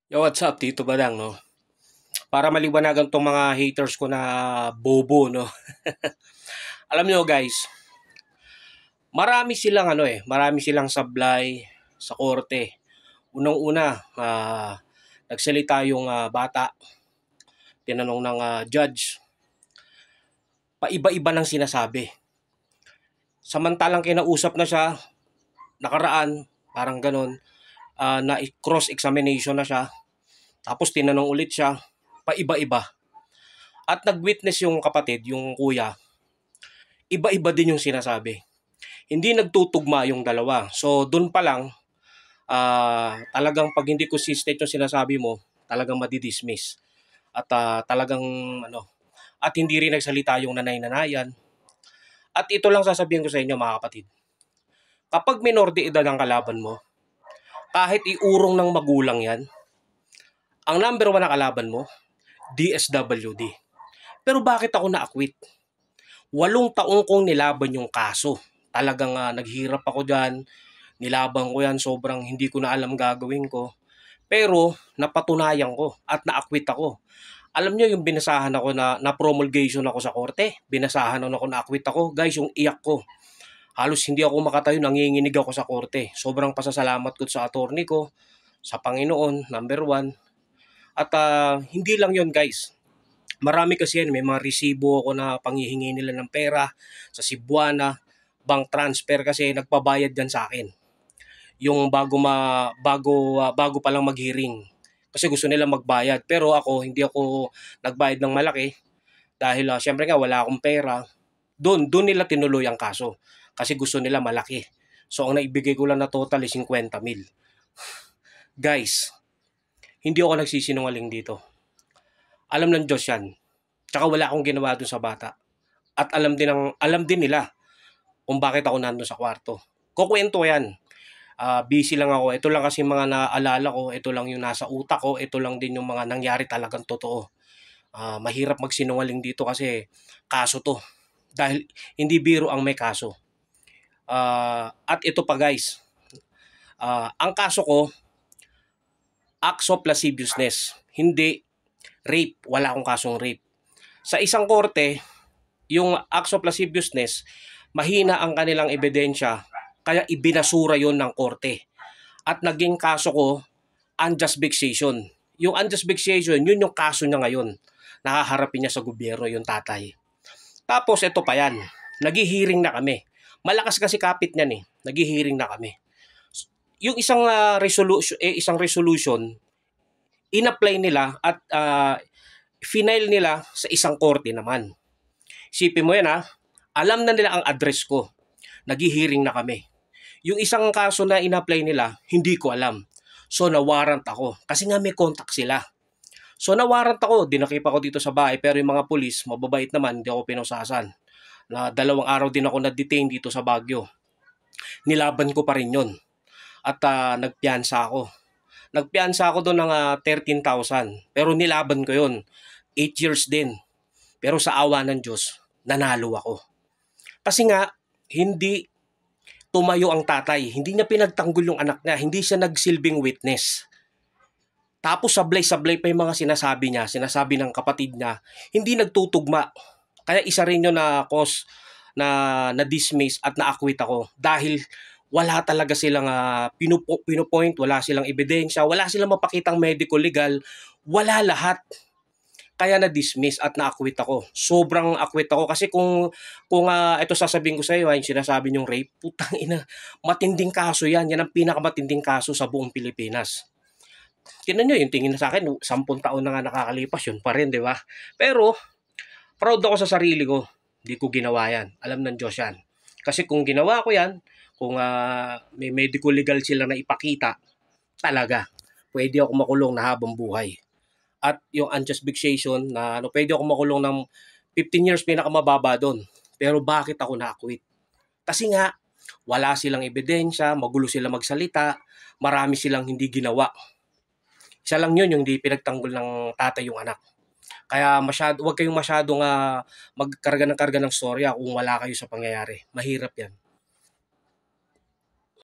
Yo, what's up? Tito Badang, no? Para maliwanagan tong mga haters ko na bobo, no? Alam nyo, guys, marami silang sablay sa korte. Unang-una, nagsalita yung bata, tinanong ng judge, paiba-iba ng sinasabi. Samantalang kinausap na siya, nakaraan, parang ganon, na cross-examination na siya, tapos tinanong ulit siya, paiba-iba. At nag-witness yung kapatid, yung kuya, iba-iba din yung sinasabi. Hindi nagtutugma yung dalawa. So, dun pa lang, talagang pag hindi consistent yung sinasabi mo, talagang madidismiss. At talagang, at hindi rin nagsalita yung nanay-nanayan. At ito lang sasabihin ko sa inyo, mga kapatid. Kapag minor de edad ang kalaban mo, kahit iurong ng magulang yan, ang number one na kalaban mo, DSWD. Pero bakit ako na-acquit? 8 taong kong nilaban yung kaso. Talagang naghirap ako dyan, nilaban ko yan, sobrang hindi ko na alam gagawin ko. Pero napatunayan ko at na-acquit ako. Alam nyo yung binasahan ako na promulgation ako sa korte, binasahan ako na-acquit ako. Guys, yung iyak ko. Halos hindi ako makatayo, nanginginig ako sa korte. Sobrang pasasalamat ko sa attorney ko, sa Panginoon, number one. At hindi lang yon guys. Marami kasi yan, may mga resibo ako na panghihingi nila ng pera sa Cebuana, bank transfer kasi nagpabayad yan sa akin. Yung bago pa lang mag-hearing. Kasi gusto nila magbayad. Pero ako, hindi ako nagbayad ng malaki dahil syempre nga wala akong pera. Doon nila tinuloy ang kaso kasi gusto nila malaki. So ang naibigay ko lang na total is 50 mil. Guys, hindi ako nagsisinungaling dito. Alam ng Diyos yan. Tsaka wala akong ginawa doon sa bata. At alam din nila kung bakit ako nandun sa kwarto. Kukwento yan. Busy lang ako. Ito lang kasi mga naalala ko. Ito lang yung nasa utak ko. Ito lang din yung mga nangyari talagang totoo. Mahirap magsinungaling dito kasi kaso to. Dahil hindi biro ang may kaso. At ito pa guys. Ang kaso ko, acts of lasciviousness. Hindi rape. Wala akong kasong rape. Sa isang korte, yung acts of lasciviousness, mahina ang kanilang ebidensya, kaya ibinasura yon ng korte. At naging kaso ko, unjust vexation. Yung unjust vexation, yun yung kaso niya ngayon. Nakaharapin niya sa gobyerno yung tatay. Tapos ito pa yan, naghihiring na kami. Malakas kasi kapit niyan eh, naghihiring na kami. Yung isang resolution, in-apply nila at final nila sa isang korte naman. Isipin mo yan alam na nila ang address ko. Naghihiring na kami. Yung isang kaso na in-apply nila, hindi ko alam. So na-warrant ako. Kasi nga may contact sila. So na-warrant ako, dinakip ako dito sa bahay, pero yung mga pulis, mababait naman, hindi ako pinusasan. Na 2 araw din ako na-detain dito sa Baguio. Nilaban ko pa rin yun. At nagpiyansa ako. Nagpiyansa ako doon ng 13,000. Pero nilaban ko yun. 8 years din. Pero sa awa ng Diyos, nanalo ako. Kasi nga, hindi tumayo ang tatay. Hindi niya pinagtanggol yung anak niya. Hindi siya nagsilbing witness. Tapos sablay-sablay pa yung mga sinasabi niya, sinasabi ng kapatid niya, hindi nagtutugma. Kaya isa rin yun na cause na-dismiss at na-acquit ako. Dahil wala talaga silang pinupoint, wala silang ebidensya, wala silang mapakitang medical legal, wala lahat. Kaya na-dismiss at na-acquit ako. Sobrang acquit ako kasi kung ito sasabihin ko sa iyo, yung sinasabi niyong rape, putang ina, matinding kaso yan. Yan ang pinakamatinding kaso sa buong Pilipinas. Tingnan niyo yung tingin na sa akin, 10 taon na nga nakakalipas, yun pa rin, di ba? Pero, proud ako sa sarili ko. Hindi ko ginawa yan. Alam ng Diyos yan. Kasi kung ginawa ko yan, kung may medical legal sila na ipakita, talaga, pwede ako makulong na habang buhay. At yung unjust vexation na pwede ako makulong ng 15 years pinakamababa doon. Pero bakit ako na-acquit? Kasi nga, wala silang ebidensya, magulo sila magsalita, marami silang hindi ginawa. Isa lang yun, yung hindi pinagtanggol ng tatay yung anak. Kaya wag kayong masyadong magkarga ng storya kung wala kayo sa pangyayari. Mahirap yan.